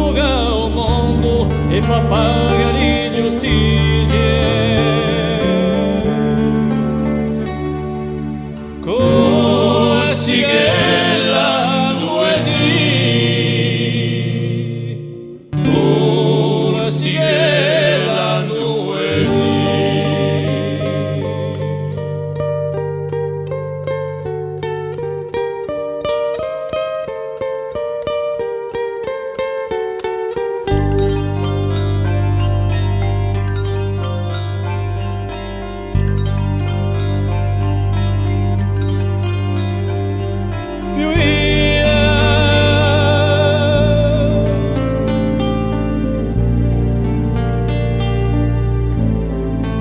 suga o mondo e fa pagare giustizie. Così che la noesi, così che la noesi.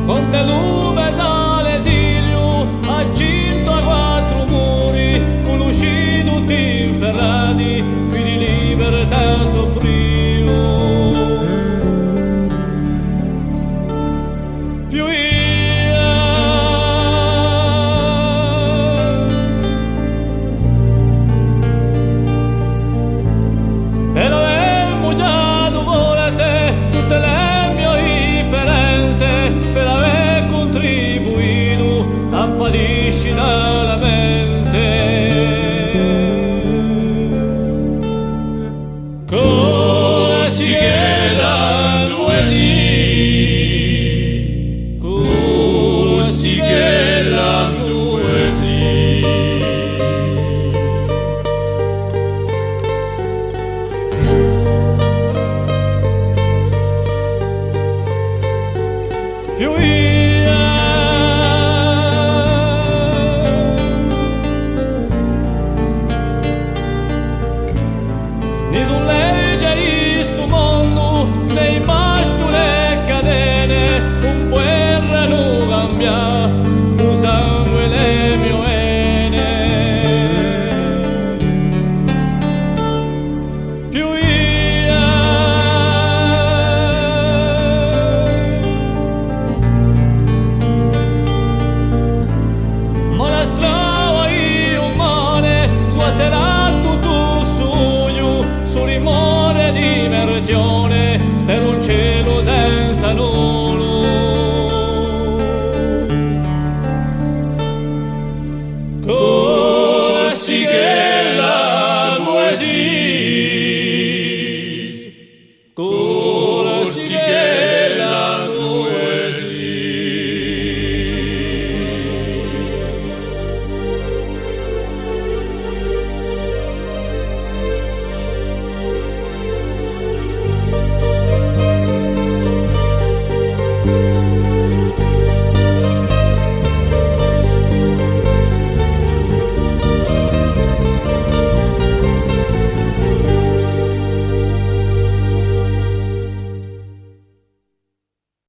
Con te lume sale esilio, accinto a quattro muri, con usci tutti inferrati, qui di libertà soffrivo. Più però è mugiato volete tutte le mie differenze per aver contribuito a falliscina la mente. Così che la noesi, così che la noesi. Più nessun legge di sto mondo, nei basti le catene, un guerra non cambia, un sangue le mie vene. Più ma la strada umana suocerà tutto suo, su rimore di mergione per un cielo senza nullo. Così che la poesia